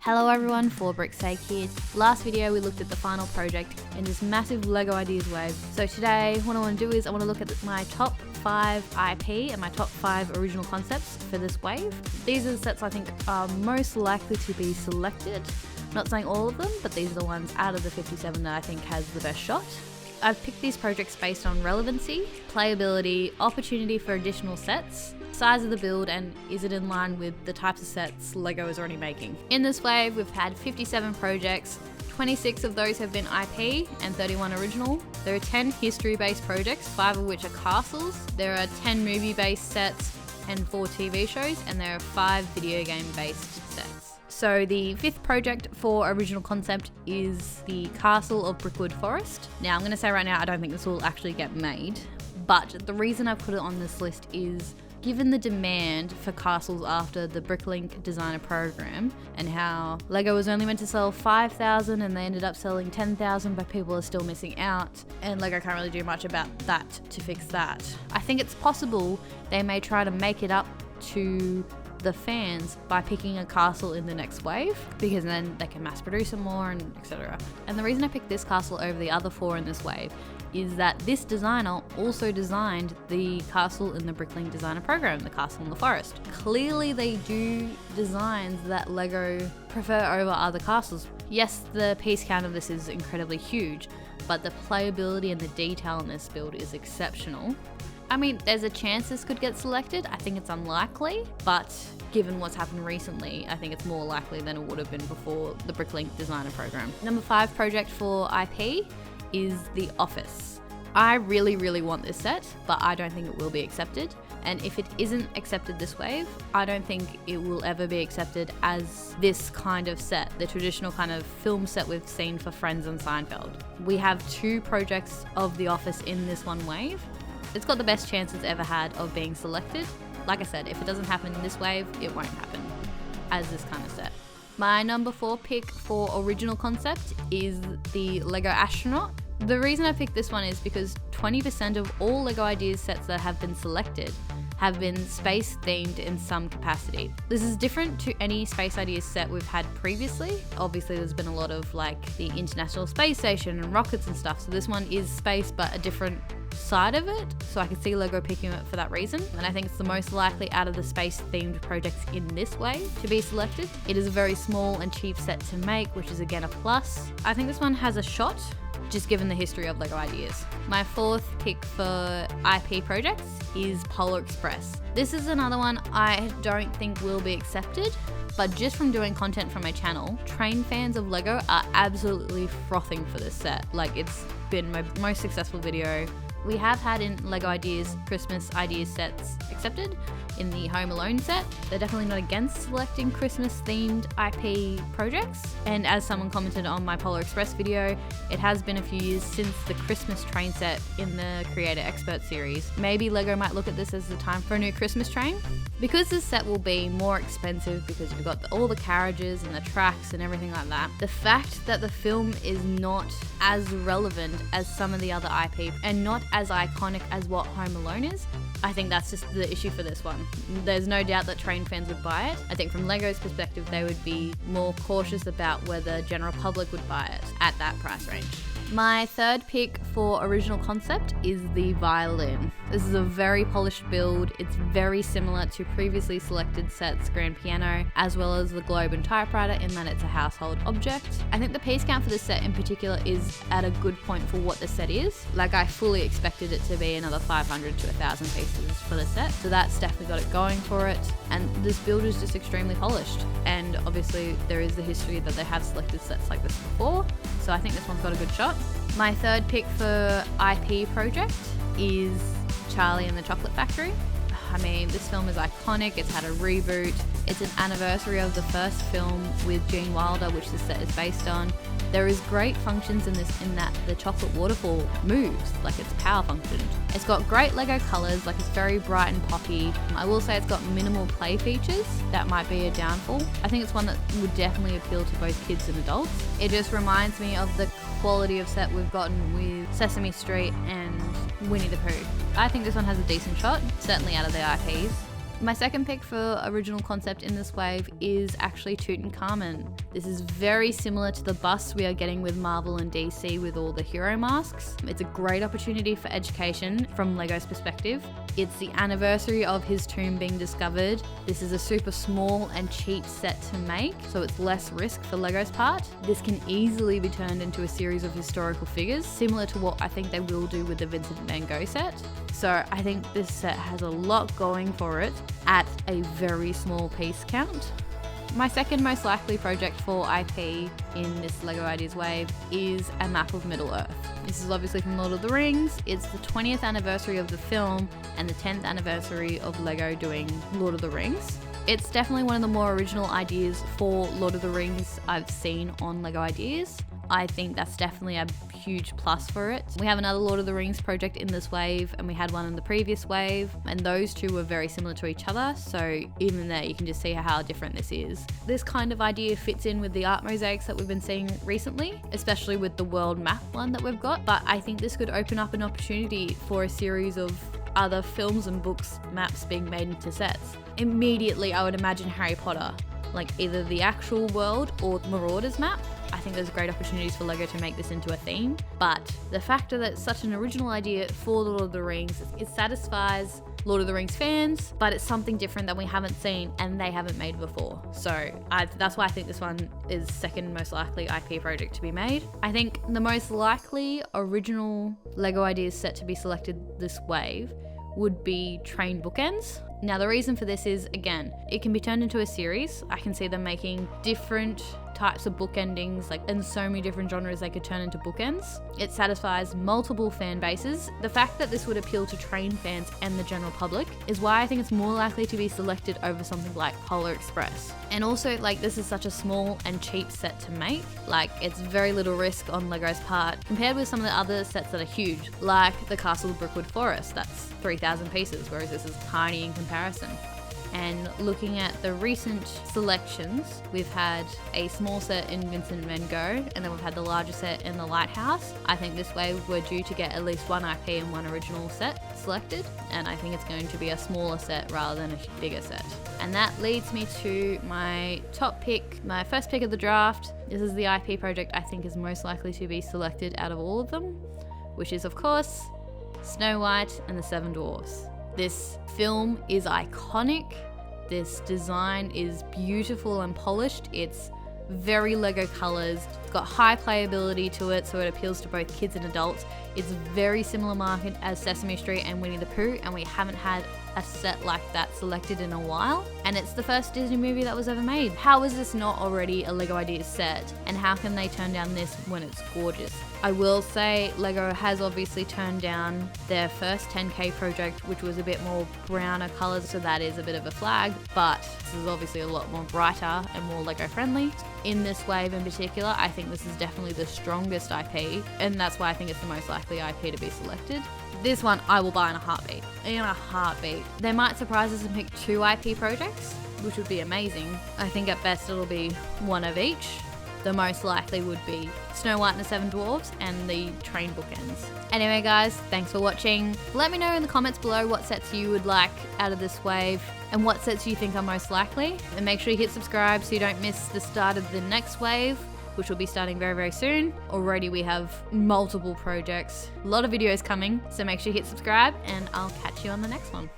Hello everyone, 4Bricksake here. Last video we looked at the final project in this massive LEGO ideas wave. So today what I want to do is I want to look at my top 5 IP and my top 5 original concepts for this wave. These are the sets I think are most likely to be selected. Not saying all of them, but these are the ones out of the 57 that I think has the best shot. I've picked these projects based on relevancy, playability, opportunity for additional sets, size of the build, and is it in line with the types of sets LEGO is already making. In this wave, we've had 57 projects, 26 of those have been IP and 31 original. There are 10 history-based projects, 5 of which are castles. There are 10 movie-based sets and 4 TV shows, and there are 5 video game-based sets. So the 5th project for original concept is the Castle of Brickwood Forest. Now I'm going to say right now I don't think this will actually get made, but the reason I've put it on this list is given the demand for castles after the Bricklink designer program and how LEGO was only meant to sell 5,000 and they ended up selling 10,000, but people are still missing out, and LEGO can't really do much about that to fix that. I think it's possible they may try to make it up to the fans by picking a castle in the next wave, because then they can mass produce it more and etc. And the reason I picked this castle over the other 4 in this wave is that this designer also designed the castle in the Bricklink designer program, the castle in the forest. Clearly they do designs that LEGO prefer over other castles. Yes, the piece count of this is incredibly huge, but the playability and the detail in this build is exceptional. I mean, there's a chance this could get selected. I think it's unlikely, but given what's happened recently, I think it's more likely than it would have been before the Bricklink designer program. Number 5 project for IP is The Office. I really want this set, but I don't think it will be accepted. And if it isn't accepted this wave, I don't think it will ever be accepted as this kind of set, the traditional kind of film set we've seen for Friends and Seinfeld. We have 2 projects of The Office in this one wave. It's got the best chance it's ever had of being selected. Like I said, if it doesn't happen in this wave, it won't happen as this kind of set. My number 4 pick for original concept is the LEGO Astronaut. The reason I picked this one is because 20% of all LEGO Ideas sets that have been selected have been space themed in some capacity. This is different to any Space Ideas set we've had previously. Obviously there's been a lot of like the International Space Station and rockets and stuff, so this one is space but a different side of it, so I can see LEGO picking it for that reason, and I think it's the most likely out of the space themed projects in this way to be selected. It is a very small and cheap set to make, which is again a plus. I think this one has a shot, just given the history of LEGO Ideas. My 4th pick for IP projects is Polar Express. This is another one I don't think will be accepted, but just from doing content from my channel, train fans of LEGO are absolutely frothing for this set. Like, it's been my most successful video. We have had in LEGO Ideas Christmas Ideas sets accepted in the Home Alone set. They're definitely not against selecting Christmas themed IP projects. And as someone commented on my Polar Express video, it has been a few years since the Christmas train set in the Creator Expert series. Maybe LEGO might look at this as the time for a new Christmas train. Because this set will be more expensive because you've got all the carriages and the tracks and everything like that, the fact that the film is not as relevant as some of the other IP and not as iconic as what Home Alone is, I think that's just the issue for this one. There's no doubt that train fans would buy it. I think from LEGO's perspective, they would be more cautious about whether general public would buy it at that price range. My 3rd pick for original concept is the violin. This is a very polished build. It's very similar to previously selected sets Grand Piano, as well as the Globe and Typewriter, in that it's a household object. I think the piece count for this set in particular is at a good point for what the set is. Like, I fully expected it to be another 500 to 1,000 pieces for the set, so that's definitely got it going for it. And this build is just extremely polished. And obviously there is the history that they have selected sets like this before, so I think this one's got a good shot. My 3rd pick for IP project is Charlie and the Chocolate Factory. I mean, this film is iconic, it's had a reboot, it's an anniversary of the first film with Gene Wilder, which the set is based on. There is great functions in this, in that the chocolate waterfall moves, like it's power functioned. It's got great LEGO colours, like it's very bright and poppy. I will say it's got minimal play features, that might be a downfall. I think it's one that would definitely appeal to both kids and adults. It just reminds me of the quality of set we've gotten with Sesame Street and Winnie the Pooh. I think this one has a decent shot, certainly out of the IPs. My second pick for original concept in this wave is actually Tootin Conqueror. This is very similar to the bust we are getting with Marvel and DC with all the hero masks. It's a great opportunity for education from LEGO's perspective. It's the anniversary of his tomb being discovered. This is a super small and cheap set to make, so it's less risk for LEGO's part. This can easily be turned into a series of historical figures, similar to what I think they will do with the Vincent van Gogh set. So I think this set has a lot going for it at a very small piece count. My second most likely project for IP in this LEGO Ideas wave is a map of Middle-earth. This is obviously from Lord of the Rings. It's the 20th anniversary of the film and the 10th anniversary of LEGO doing Lord of the Rings. It's definitely one of the more original ideas for Lord of the Rings I've seen on LEGO Ideas. I think that's definitely a huge plus for it. We have another Lord of the Rings project in this wave, and we had one in the previous wave, and those two were very similar to each other, so even there you can just see how different this is. This kind of idea fits in with the art mosaics that we've been seeing recently, especially with the world map one that we've got, but I think this could open up an opportunity for a series of other films and books maps being made into sets. Immediately I would imagine Harry Potter, like either the actual world or Marauders map. I think there's great opportunities for LEGO to make this into a theme, but the factor that it's such an original idea for Lord of the Rings, it satisfies Lord of the Rings fans, but it's something different that we haven't seen and they haven't made before. So that's why I think this one is second most likely IP project to be made. I think the most likely original LEGO Ideas set to be selected this wave would be Train Bookends. Now the reason for this is, again, it can be turned into a series. I can see them making different types of book endings, like in so many different genres they could turn into bookends. It satisfies multiple fan bases. The fact that this would appeal to train fans and the general public is why I think it's more likely to be selected over something like Polar Express. And also, like, this is such a small and cheap set to make. Like, it's very little risk on LEGO's part compared with some of the other sets that are huge, like the Castle of Brookwood Forest. That's 3,000 pieces, whereas this is tiny in comparison. And looking at the recent selections, we've had a small set in Vincent van Gogh, and then we've had the larger set in the Lighthouse. I think this wave we're due to get at least one IP and one original set selected, and I think it's going to be a smaller set rather than a bigger set. And that leads me to my top pick, my first pick of the draft. This is the IP project I think is most likely to be selected out of all of them, which is of course Snow White and the Seven Dwarfs. This film is iconic. This design is beautiful and polished. It's very LEGO colors. It's got high playability to it, so it appeals to both kids and adults. It's very similar market as Sesame Street and Winnie the Pooh, and we haven't had a set like that selected in a while. And it's the first Disney movie that was ever made. How is this not already a LEGO Ideas set? And how can they turn down this when it's gorgeous? I will say LEGO has obviously turned down their first 10K project, which was a bit more browner colors, so that is a bit of a flag, but this is obviously a lot more brighter and more LEGO friendly. In this wave in particular, I think this is definitely the strongest IP, and that's why I think it's the most likely IP to be selected. This one I will buy in a heartbeat. In a heartbeat. They might surprise us and pick 2 IP projects, which would be amazing. I think at best it'll be one of each. The most likely would be Snow White and the Seven Dwarfs and the Train Bookends. Anyway guys, thanks for watching. Let me know in the comments below what sets you would like out of this wave and what sets you think are most likely. And make sure you hit subscribe so you don't miss the start of the next wave, which will be starting very, very soon. Already we have multiple projects, a lot of videos coming, so make sure you hit subscribe and I'll catch you on the next one.